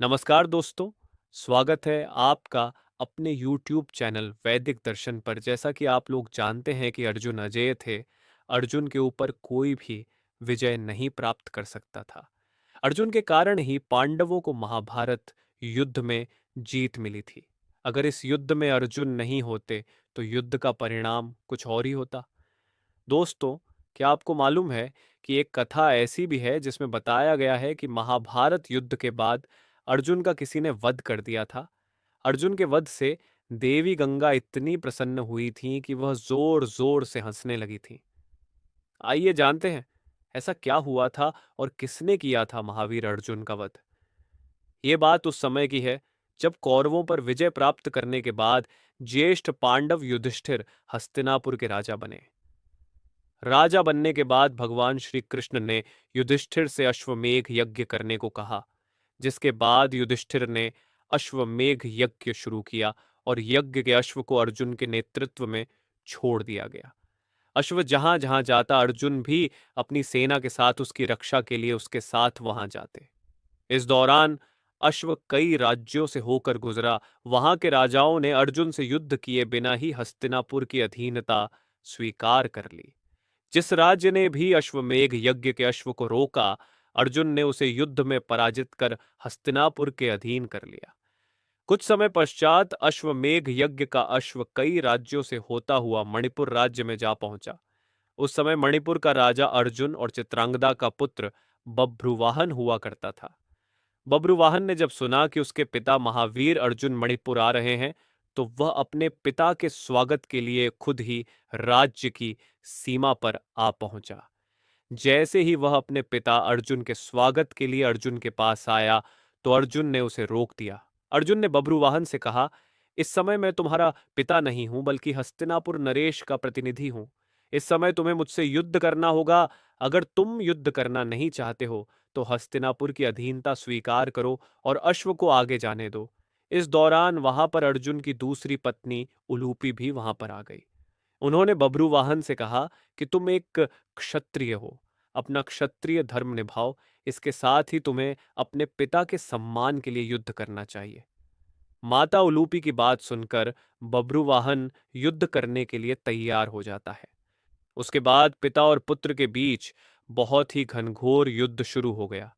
नमस्कार दोस्तों, स्वागत है आपका अपने YouTube चैनल वैदिक दर्शन पर। जैसा कि आप लोग जानते हैं कि अर्जुन अजेय थे, अर्जुन के ऊपर कोई भी विजय नहीं प्राप्त कर सकता था। अर्जुन के कारण ही पांडवों को महाभारत युद्ध में जीत मिली थी। अगर इस युद्ध में अर्जुन नहीं होते, तो युद्ध का परिणाम कुछ और ही होता। दोस्तों, क्या आपको मालूम है कि एक कथा ऐसी भी है जिसमें बताया गया है कि महाभारत युद्ध के बाद अर्जुन का किसी ने वध कर दिया था। अर्जुन के वध से देवी गंगा इतनी प्रसन्न हुई थी कि वह जोर जोर से हंसने लगी थी। आइए जानते हैं ऐसा क्या हुआ था और किसने किया था महावीर अर्जुन का वध। ये बात उस समय की है जब कौरवों पर विजय प्राप्त करने के बाद ज्येष्ठ पांडव युधिष्ठिर हस्तिनापुर के राजा बने। राजा बनने के बाद भगवान श्री कृष्ण ने युधिष्ठिर से अश्वमेघ यज्ञ करने को कहा, जिसके बाद युधिष्ठिर ने अश्वमेघ यज्ञ शुरू किया और यज्ञ के अश्व को अर्जुन के नेतृत्व में छोड़ दिया गया। अश्व जहां जहां जाता, अर्जुन भी अपनी सेना के साथ उसकी रक्षा के लिए उसके साथ वहां जाते। इस दौरान अश्व कई राज्यों से होकर गुजरा। वहां के राजाओं ने अर्जुन से युद्ध किए बिना ही हस्तिनापुर की अधीनता स्वीकार कर ली। जिस राज्य ने भी अश्वमेघ यज्ञ के अश्व को रोका, अर्जुन ने उसे युद्ध में पराजित कर हस्तिनापुर के अधीन कर लिया। कुछ समय पश्चात अश्वमेघ यज्ञ का अश्व कई राज्यों से होता हुआ मणिपुर राज्य में जा पहुंचा। उस समय मणिपुर का राजा अर्जुन और चित्रांगदा का पुत्र बभ्रुवाहन हुआ करता था। बब्रुवाहन ने जब सुना कि उसके पिता महावीर अर्जुन मणिपुर आ रहे हैं, तो वह अपने पिता के स्वागत के लिए खुद ही राज्य की सीमा पर आ पहुंचा। जैसे ही वह अपने पिता अर्जुन के स्वागत के लिए अर्जुन के पास आया, तो अर्जुन ने उसे रोक दिया। अर्जुन ने बब्रुवाहन से कहा, इस समय मैं तुम्हारा पिता नहीं हूं, बल्कि हस्तिनापुर नरेश का प्रतिनिधि हूं। इस समय तुम्हें मुझसे युद्ध करना होगा। अगर तुम युद्ध करना नहीं चाहते हो, तो हस्तिनापुर की अधीनता स्वीकार करो और अश्व को आगे जाने दो। इस दौरान वहां पर अर्जुन की दूसरी पत्नी उलूपी भी वहां पर आ गई। उन्होंने बब्रुवाहन से कहा कि तुम एक क्षत्रिय हो, अपना क्षत्रिय धर्म निभाओ। इसके साथ ही तुम्हें अपने पिता के सम्मान के लिए युद्ध करना चाहिए। माता उलूपी की बात सुनकर बब्रुवाहन युद्ध करने के लिए तैयार हो जाता है। उसके बाद पिता और पुत्र के बीच बहुत ही घनघोर युद्ध शुरू हो गया।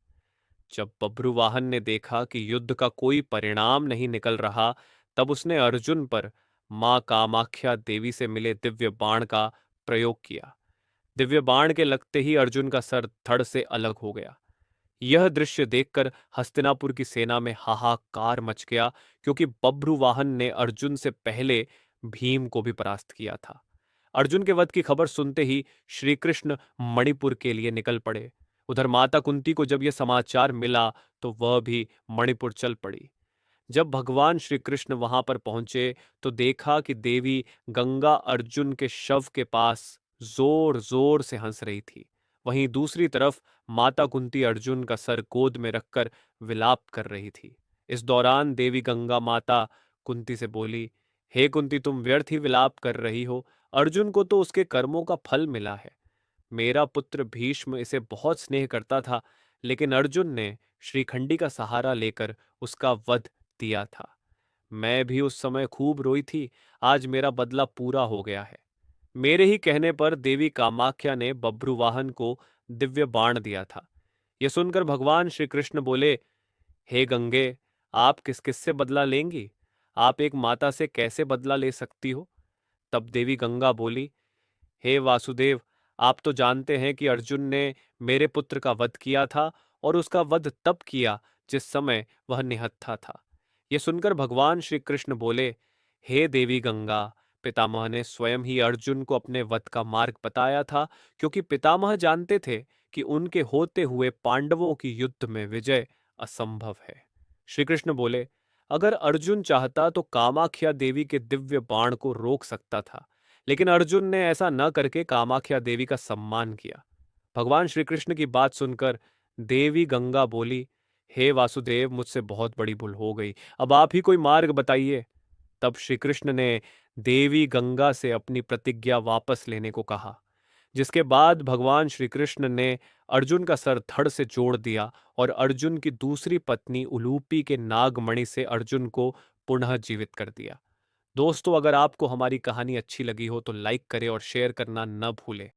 जब बब्रुवाहन ने देखा कि युद्ध का कोई परिणाम नहीं निकल रहा, तब उसने अर्जुन पर मां कामाख्या देवी से मिले दिव्य बाण का प्रयोग किया। दिव्य बाण के लगते ही अर्जुन का सर धड़ से अलग हो गया। यह दृश्य देखकर हस्तिनापुर की सेना में हाहाकार मच गया, क्योंकि बब्रुवाहन ने अर्जुन से पहले भीम को भी परास्त किया था। अर्जुन के वध की खबर सुनते ही श्री कृष्ण मणिपुर के लिए निकल पड़े। उधर माता कुंती को जब यह समाचार मिला, तो वह भी मणिपुर चल पड़ी। जब भगवान श्री कृष्ण वहां पर पहुंचे, तो देखा कि देवी गंगा अर्जुन के शव के पास जोर जोर से हंस रही थी। वहीं दूसरी तरफ माता कुंती अर्जुन का सर गोद में रखकर विलाप कर रही थी। इस दौरान देवी गंगा माता कुंती से बोली, हे कुंती, तुम व्यर्थ ही विलाप कर रही हो। अर्जुन को तो उसके कर्मों का फल मिला है। मेरा पुत्र भीष्म इसे बहुत स्नेह करता था, लेकिन अर्जुन ने श्रीखंडी का सहारा लेकर उसका वध दिया था। मैं भी उस समय खूब रोई थी। आज मेरा बदला पूरा हो गया है। मेरे ही कहने पर देवी कामाख्या ने बब्रुवाहन को दिव्य बाण दिया था। यह सुनकर भगवान श्री कृष्ण बोले, हे गंगे, आप किस किस से बदला लेंगी? आप एक माता से कैसे बदला ले सकती हो? तब देवी गंगा बोली, हे वासुदेव, आप तो जानते हैं कि अर्जुन ने मेरे पुत्र का वध किया था, और उसका वध तब किया जिस समय वह निहत्था था। यह सुनकर भगवान श्री कृष्ण बोले, हे देवी गंगा, पितामह ने स्वयं ही अर्जुन को अपने वध का मार्ग बताया था, क्योंकि पितामह जानते थे कि उनके होते हुए पांडवों की युद्ध में विजय असंभव है। श्री कृष्ण बोले, अगर अर्जुन चाहता तो कामाख्या देवी के दिव्य बाण को रोक सकता था, लेकिन अर्जुन ने ऐसा न करके कामाख्या देवी का सम्मान किया। भगवान श्री कृष्ण की बात सुनकर देवी गंगा बोली, हे वासुदेव, मुझसे बहुत बड़ी भूल हो गई। अब आप ही कोई मार्ग बताइए। तब श्री कृष्ण ने देवी गंगा से अपनी प्रतिज्ञा वापस लेने को कहा। जिसके बाद भगवान श्री कृष्ण ने अर्जुन का सर धड़ से जोड़ दिया और अर्जुन की दूसरी पत्नी उलूपी के नागमणि से अर्जुन को पुनः जीवित कर दिया। दोस्तों, अगर आपको हमारी कहानी अच्छी लगी हो तो लाइक करें और शेयर करना न भूलें।